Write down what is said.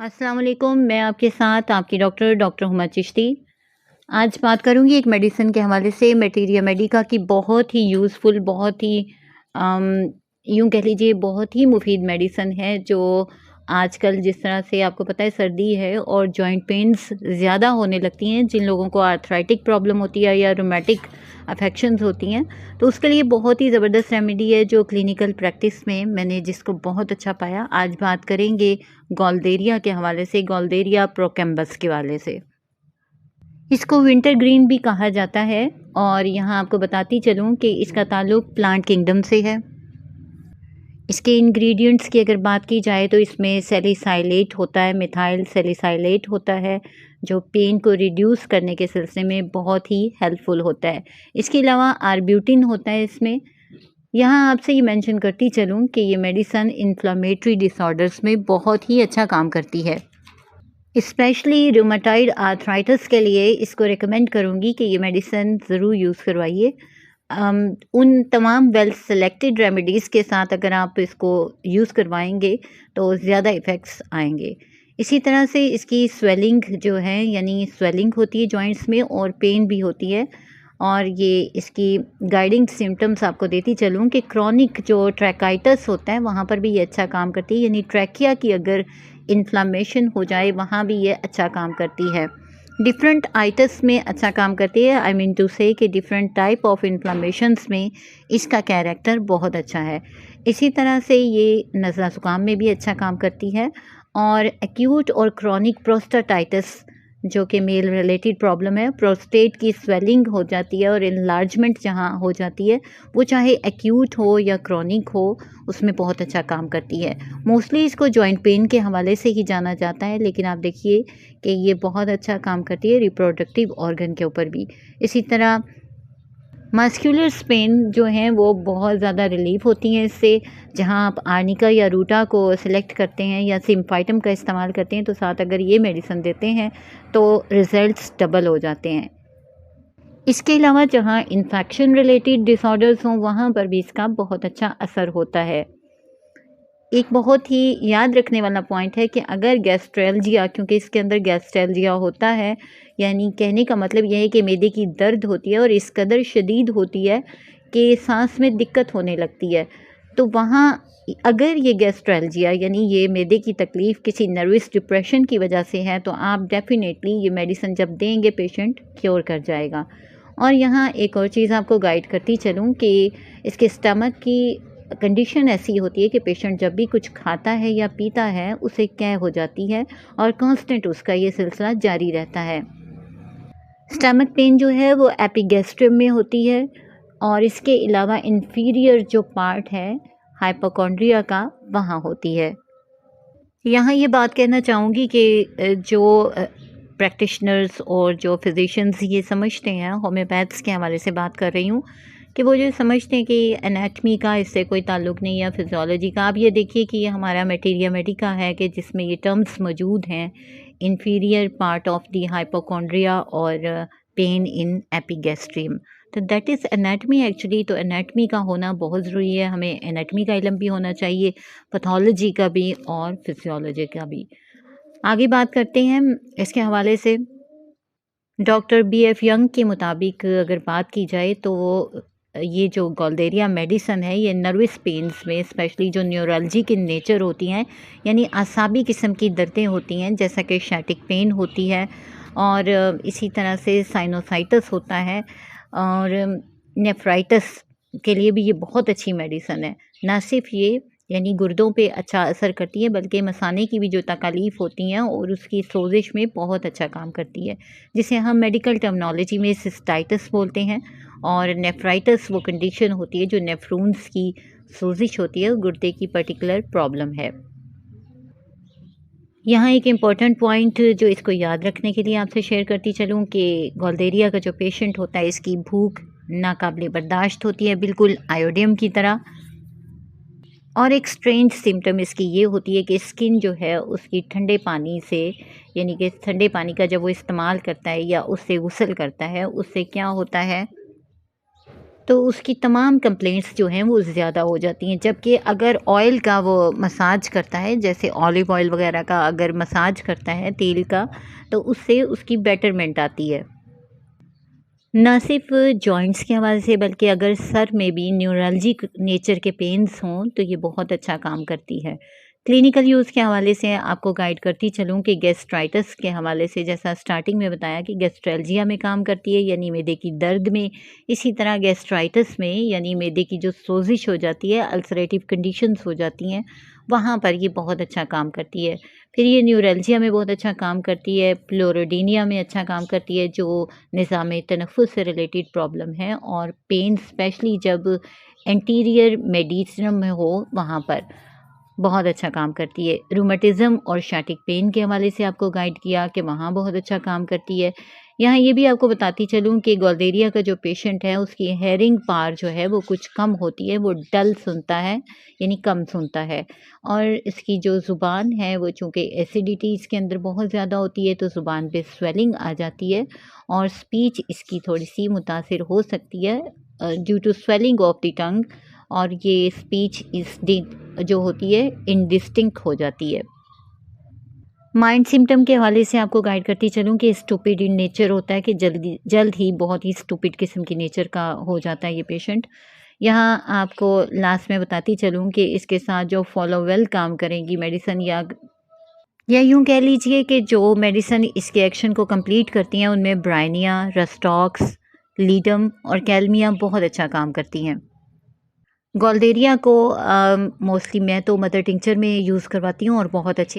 अस्सलाम वालेकुम। मैं आपके साथ आपकी डॉक्टर हुमा चिश्ती। आज बात करूँगी एक मेडिसिन के हवाले से मटीरिया मेडिका की बहुत ही यूज़फुल बहुत ही अम, यूँ कह लीजिए बहुत ही मुफ़ीद मेडिसिन है जो आजकल जिस तरह से आपको पता है सर्दी है और जॉइंट पेन्स ज़्यादा होने लगती हैं, जिन लोगों को आर्थराइटिक प्रॉब्लम होती है या रूमेटिक अफेक्शंस होती हैं, तो उसके लिए बहुत ही ज़बरदस्त रेमेडी है जो क्लिनिकल प्रैक्टिस में मैंने जिसको बहुत अच्छा पाया। आज बात करेंगे गॉलदेरिया के हवाले से, गॉलदेरिया प्रोकैम्बस के हवाले से। इसको विंटर ग्रीन भी कहा जाता है और यहाँ आपको बताती चलूँ कि इसका ताल्लुक प्लांट किंगडम से है। इसके इंग्रेडिएंट्स की अगर बात की जाए तो इसमें सैलिसाइलेट होता है, मिथाइल सैलिसाइलेट होता है, जो पेन को रिड्यूस करने के सिलसिले में बहुत ही हेल्पफुल होता है। इसके अलावा आर्ब्यूटिन होता है इसमें। यहाँ आपसे ये मेंशन करती चलूँ कि ये मेडिसिन इन्फ्लेमेटरी डिसऑर्डर्स में बहुत ही अच्छा काम करती है। स्पेशली रूमेटॉइड आर्थराइटिस के लिए इसको रिकमेंड करूँगी कि ये मेडिसिन ज़रूर यूज़ करवाइए। उन तमाम वेल सेलेक्टेड रेमेडीज़ के साथ अगर आप इसको यूज़ करवाएंगे तो ज़्यादा इफ़ेक्ट्स आएंगे। इसी तरह से इसकी स्वेलिंग जो है यानी स्वेलिंग होती है जॉइंट्स में और पेन भी होती है और ये इसकी गाइडिंग सिम्टम्स आपको देती चलूँ कि क्रॉनिक जो ट्रैकाइटिस होता है वहाँ पर भी ये अच्छा काम करती है, यानी ट्रैकिया की अगर इन्फ्लामेशन हो जाए वहाँ भी ये अच्छा काम करती है। डिफरेंट आइटिस में अच्छा काम करती है, आई मीन टू से कि डिफरेंट टाइप ऑफ इन्फ्लामेशंस में इसका कैरेक्टर बहुत अच्छा है। इसी तरह से ये नज़ला ज़ुकाम में भी अच्छा काम करती है और एक्यूट और क्रॉनिक प्रोस्टाटाइटिस जो कि मेल रिलेटेड प्रॉब्लम है, प्रोस्टेट की स्वेलिंग हो जाती है और इनलार्जमेंट जहाँ हो जाती है, वो चाहे एक्यूट हो या क्रॉनिक हो, उसमें बहुत अच्छा काम करती है। मोस्टली इसको जॉइंट पेन के हवाले से ही जाना जाता है, लेकिन आप देखिए कि ये बहुत अच्छा काम करती है रिप्रोडक्टिव ऑर्गन के ऊपर भी। इसी तरह मस्कुलर स्पेन जो हैं वो बहुत ज़्यादा रिलीफ होती हैं इससे। जहाँ आप आर्निका या रूटा को सिलेक्ट करते हैं या सिम्फाइटम का इस्तेमाल करते हैं तो साथ अगर ये मेडिसिन देते हैं तो रिज़ल्ट्स डबल हो जाते हैं। इसके अलावा जहाँ इन्फेक्शन रिलेटेड डिसऑर्डर्स हों वहाँ पर भी इसका बहुत अच्छा असर होता है। एक बहुत ही याद रखने वाला पॉइंट है कि अगर गैस्ट्रेल्जिया, क्योंकि इसके अंदर गैस्ट्रेल्जिया होता है, यानी कहने का मतलब यह है कि मैदे की दर्द होती है और इस कदर शदीद होती है कि सांस में दिक्कत होने लगती है, तो वहाँ अगर ये गैस्ट्रेल्जिया यानी ये मैदे की तकलीफ़ किसी नर्वस डिप्रेशन की वजह से है तो आप डेफिनेटली ये मेडिसिन जब देंगे पेशेंट क्योर कर जाएगा। और यहाँ एक और चीज़ आपको गाइड करती चलूँ कि इसके स्टमक की कंडीशन ऐसी होती है कि पेशेंट जब भी कुछ खाता है या पीता है उसे कै हो जाती है और कांस्टेंट उसका ये सिलसिला जारी रहता है। स्टमक पेन जो है वो एपिगैस्ट्रियम में होती है और इसके अलावा इंफीरियर जो पार्ट है हाइपोकॉन्ड्रिया का वहाँ होती है। यहाँ ये बात कहना चाहूँगी कि जो प्रैक्टिशनर्स और जो फिजिशियंस ये समझते हैं, होम्योपैथ्स के हवाले से बात कर रही हूँ, कि वो जो समझते हैं कि एनाटमी का इससे कोई ताल्लुक़ नहीं या फिजियोलॉजी का। आप ये देखिए कि ये हमारा मटीरिया मेडिका है कि जिसमें ये टर्म्स मौजूद हैं, inferior part of the hypochondria और पेन इन एपिगैस्ट्रियम, तो दैट इज़ एनाटमी एक्चुअली। तो एनाटमी का होना बहुत ज़रूरी है, हमें एनाटमी का इल्म भी होना चाहिए, पैथोलॉजी का भी और फिजियोलॉजी का भी। आगे बात करते हैं इसके हवाले से। डॉक्टर BF यंग के मुताबिक अगर बात की जाए तो ये जो गॉलदेरिया मेडिसिन है ये नर्वस पेन्स में, स्पेशली जो न्यूरॉलजी इन नेचर होती हैं, यानी आसाबी किस्म की दर्दें होती हैं जैसा कि शैटिक पेन होती है और इसी तरह से साइनोसाइटिस होता है और नेफ्राइटिस के लिए भी ये बहुत अच्छी मेडिसिन है। ना सिर्फ ये यानी गुर्दों पे अच्छा असर करती है बल्कि मसाने की भी जो तकालीफ़ होती हैं और उसकी सोजिश में बहुत अच्छा काम करती है, जिसे हम मेडिकल टर्मिनोलॉजी में सिस्टाइटिस बोलते हैं। और नेफ्राइटिस वो कंडीशन होती है जो नेफ्रॉन्स की सोजिश होती है, गुर्दे की पर्टिकुलर प्रॉब्लम है। यहाँ एक इम्पॉर्टेंट पॉइंट जो इसको याद रखने के लिए आपसे शेयर करती चलूँ कि गॉलदेरिया का जो पेशेंट होता है इसकी भूख नाकाबिले बर्दाश्त होती है, बिल्कुल आयोडियम की तरह। और एक स्ट्रेंज सिम्टम इसकी ये होती है कि स्किन जो है उसकी ठंडे पानी से, यानी कि ठंडे पानी का जब वो इस्तेमाल करता है या उससे गुस्ल करता है उससे क्या होता है तो उसकी तमाम कंप्लेंट्स जो हैं वो ज़्यादा हो जाती हैं। जबकि अगर ऑयल का वो मसाज करता है, जैसे ऑलिव ऑयल वगैरह का अगर मसाज करता है तेल का, तो उससे उसकी बेटरमेंट आती है। ना सिर्फ जॉइंट्स के हवाले से बल्कि अगर सर में भी न्यूरल्जिक नेचर के पेन्स हों तो ये बहुत अच्छा काम करती है। क्लिनिकल यूज़ के हवाले से आपको गाइड करती चलूँ कि गैस्ट्राइटिस के हवाले से जैसा स्टार्टिंग में बताया कि गैस्ट्रैल्जिया में काम करती है यानी मैदे की दर्द में, इसी तरह गैस्ट्राइटिस में यानी मैदे की जो सोज़िश हो जाती है, अल्सरेटिव कंडीशंस हो जाती हैं, वहाँ पर ये बहुत अच्छा काम करती है। फिर ये न्यूरल्जिया में बहुत अच्छा काम करती है, प्लोरोडीनिया में अच्छा काम करती है जो निज़ाम तनफ़ुस से रिलेटेड प्रॉब्लम है, और पेन स्पेशली जब एंटीरियर मेडिस्टरम में हो वहाँ पर बहुत अच्छा काम करती है। रूमेटिज़्म और शाटिक पेन के हवाले से आपको गाइड किया कि वहाँ बहुत अच्छा काम करती है। यहाँ ये भी आपको बताती चलूँ कि गॉलरेरिया का जो पेशेंट है उसकी हेयरिंग पावर जो है वो कुछ कम होती है, वो डल सुनता है यानी कम सुनता है। और इसकी जो ज़ुबान है वो चूँकि एसिडिटी इसके अंदर बहुत ज़्यादा होती है तो ज़ुबान पे स्वेलिंग आ जाती है और स्पीच इसकी थोड़ी-सी मुतासिर हो सकती है due to swelling of the tongue, और ये स्पीच इस डि जो होती है इनडिस्टिंक्ट हो जाती है। माइंड सिम्पटम के हवाले से आपको गाइड करती चलूँ कि स्टूपिड इन नेचर होता है कि जल्द ही बहुत ही स्टूपिड किस्म की नेचर का हो जाता है ये पेशेंट। यहाँ आपको लास्ट में बताती चलूँ कि इसके साथ जो फॉलो वेल काम करेंगी मेडिसिन, या यूँ कह लीजिए कि जो मेडिसिन इसके एक्शन को कंप्लीट करती हैं उनमें ब्राइनिया, रस्टॉक्स, लीडम और कैल्मिया बहुत अच्छा काम करती हैं। गॉलडेरिया को मोस्टली मैं तो मदर टिंचर में यूज़ करवाती हूँ और बहुत अच्छे